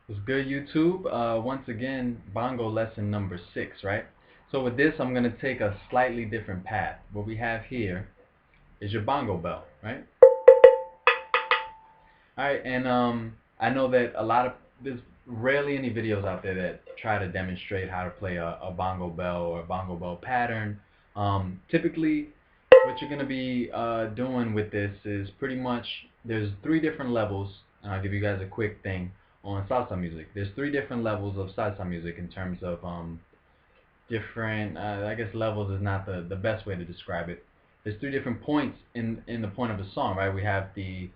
What's good, YouTube? Once again, Bongo Lesson number 6, right? So with this, I'm going to take a slightly different path. What we have here is your bongo bell, right? Alright, and I know that there's rarely any videos out there that try to demonstrate how to play a bongo bell or a bongo bell pattern. Typically, what you're going to be doing with this is pretty much, there's 3 different levels, and I'll give you guys a quick thing on salsa music. There's 3 different levels of salsa music in terms of different, I guess levels is not the best way to describe it. There's 3 different points in the point of a song, right? We have the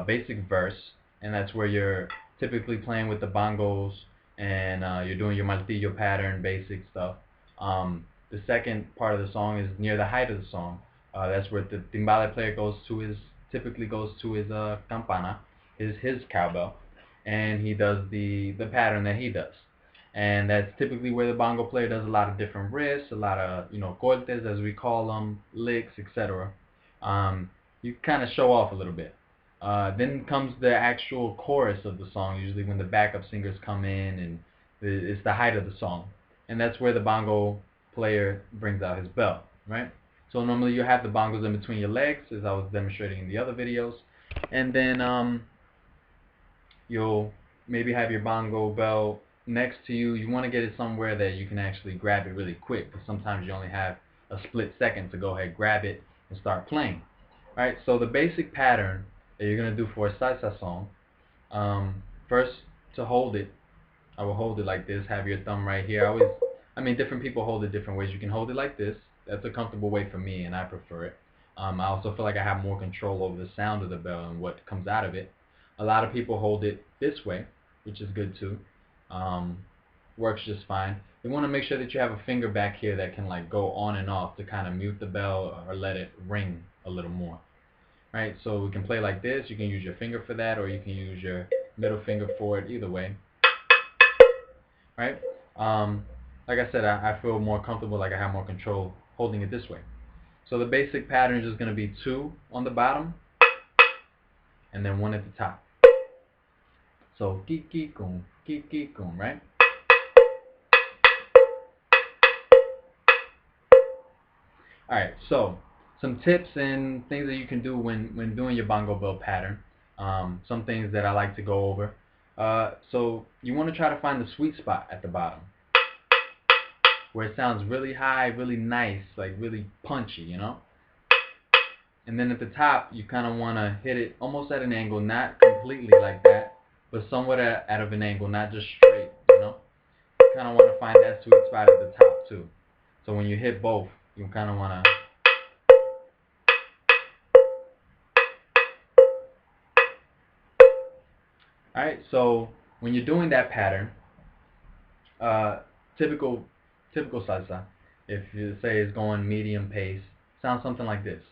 basic verse, and that's where you're typically playing with the bongos and you're doing your martillo pattern, basic stuff. The second part of the song is near the height of the song. That's where the timbale player typically goes to his campana, his cowbell, and he does the pattern that he does. And that's typically where the bongo player does a lot of different riffs, a lot of, cortes as we call them, licks, etc. You kind of show off a little bit. Then comes the actual chorus of the song, usually when the backup singers come in, and it's the height of the song. And that's where the bongo player brings out his bell, right? So normally you have the bongos in between your legs, as I was demonstrating in the other videos. And then you'll maybe have your bongo bell next to you. You want to get it somewhere that you can actually grab it really quick, because sometimes you only have a split second to go ahead, grab it, and start playing. Alright, so the basic pattern that you're going to do for a salsa song, first, to hold it, I will hold it like this, have your thumb right here. Different people hold it different ways. You can hold it like this. That's a comfortable way for me, and I prefer it. I also feel like I have more control over the sound of the bell and what comes out of it. A lot of people hold it this way, which is good too. Works just fine. You want to make sure that you have a finger back here that can like go on and off to kind of mute the bell or let it ring a little more. Right, so we can play like this. You can use your finger for that, or you can use your middle finger for it. Either way. Right. Like I said, I feel more comfortable, like I have more control holding it this way. So the basic pattern is just going to be 2 on the bottom, and then 1 at the top. So ki-ki-kum, right? Alright, so some tips and things that you can do when doing your bongo bell pattern. Some things that I like to go over. So you want to try to find the sweet spot at the bottom, where it sounds really high, really nice, like really punchy, And then at the top, you kind of want to hit it almost at an angle, not completely like that, but somewhat at an angle, not just straight, You kind of want to find that sweet spot at the top too. So when you hit both, you kind of want to... Alright, so when you're doing that pattern, typical salsa, if you say it's going medium pace, sounds something like this.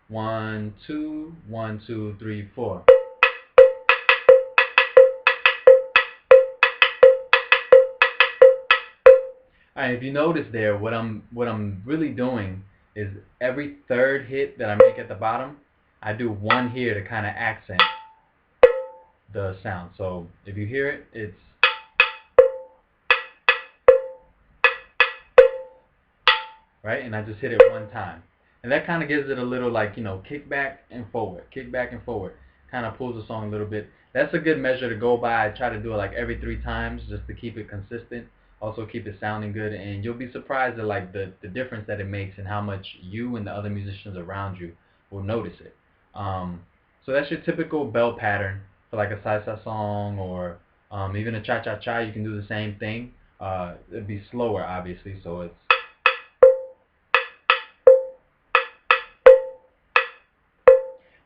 1, 2, 1, 2, 3, 4. Alright, if you notice there, what I'm really doing is every third hit that I make at the bottom, I do 1 here to kind of accent the sound. So if you hear it, it's... Right, and I just hit it 1 time. And that kind of gives it a little like, kick back and forward, kind of pulls the song a little bit. That's a good measure to go by. I try to do it like every 3 times just to keep it consistent, also keep it sounding good, and you'll be surprised at like the difference that it makes and how much you and the other musicians around you will notice it. So that's your typical bell pattern for like a salsa song, or even a cha-cha-cha. You can do the same thing. It'd be slower, obviously, so it's...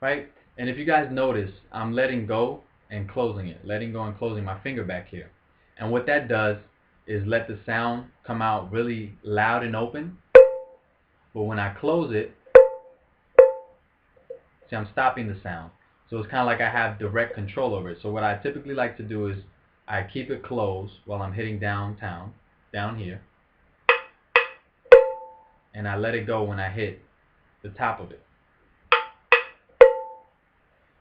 Right? And if you guys notice, I'm letting go and closing it. Letting go and closing my finger back here. And what that does is let the sound come out really loud and open. But when I close it, see, I'm stopping the sound. So it's kind of like I have direct control over it. So what I typically like to do is I keep it closed while I'm hitting down here. And I let it go when I hit the top of it.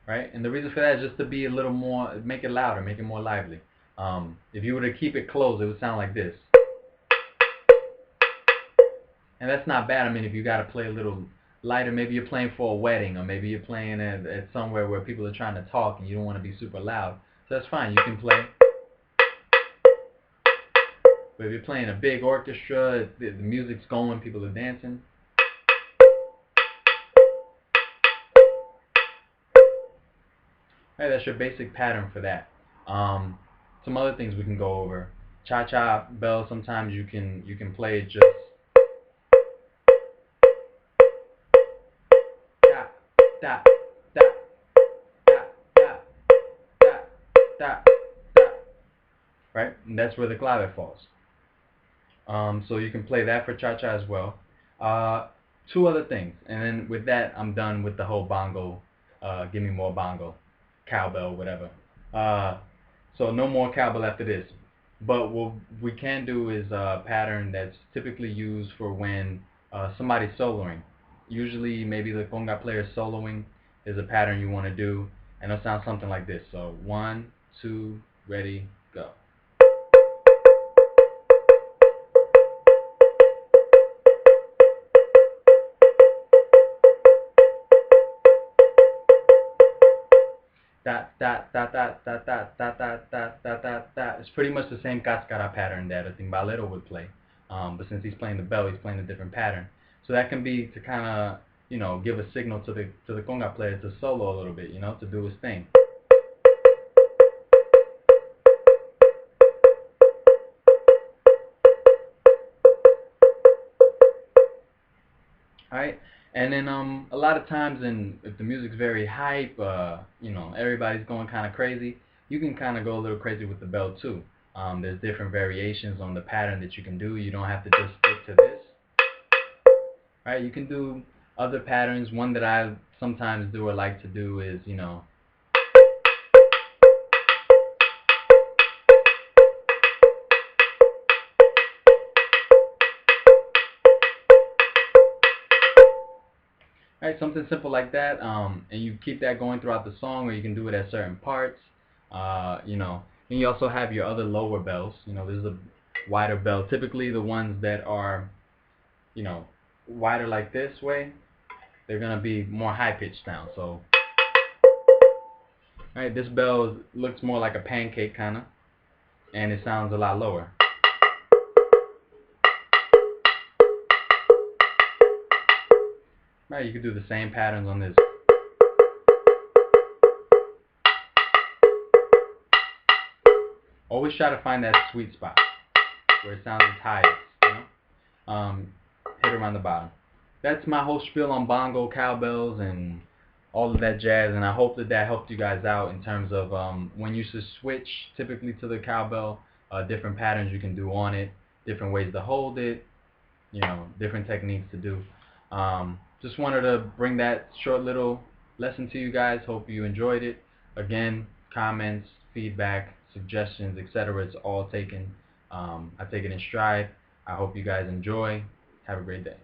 Right? And the reason for that is just to be a little more, make it louder, make it more lively. If you were to keep it closed, it would sound like this. And that's not bad. I mean, if you got to play a little lighter, maybe you're playing for a wedding, or maybe you're playing at somewhere where people are trying to talk and you don't want to be super loud. So that's fine. You can play. But if you're playing a big orchestra, the music's going, people are dancing. Hey, that's your basic pattern for that. Some other things we can go over. Cha-cha bell. Sometimes you can play it just da da da da da da da da. Right, and that's where the clave falls. So you can play that for cha-cha as well. Two other things, and then with that, I'm done with the whole bongo. Give me more bongo, cowbell, whatever. So no more cowbell after this. But what we can do is a pattern that's typically used for when somebody's soloing. Usually, maybe the conga player soloing is a pattern you want to do, and it'll sound something like this. So 1, 2, ready, go. Da da da da da da da da da da da da. It's pretty much the same cascara pattern that a timbalero would play, but since he's playing the bell, he's playing a different pattern. So that can be to kind of give a signal to the conga player to solo a little bit, to do his thing. Alright, and then a lot of times, if the music's very hype, everybody's going kind of crazy, you can kind of go a little crazy with the bell too. There's different variations on the pattern that you can do. You don't have to just stick to this. Right, you can do other patterns. One that I sometimes do or like to do is, right, something simple like that, and you keep that going throughout the song, or you can do it at certain parts. And you also have your other lower bells. This is a wider bell. Typically, the ones that are, wider like this way, they're gonna be more high pitched sound. So, right, this bell looks more like a pancake kind of, and it sounds a lot lower. Right, you can do the same patterns on this. Always try to find that sweet spot where it sounds its highest, hit around the bottom. That's my whole spiel on bongo, cowbells, and all of that jazz, and I hope that helped you guys out in terms of when you should switch typically to the cowbell, different patterns you can do on it, different ways to hold it, different techniques to do. Just wanted to bring that short little lesson to you guys. Hope you enjoyed it. Again, comments, feedback, suggestions, etc. It's all taken. I take it in stride. I hope you guys enjoy. Have a great day.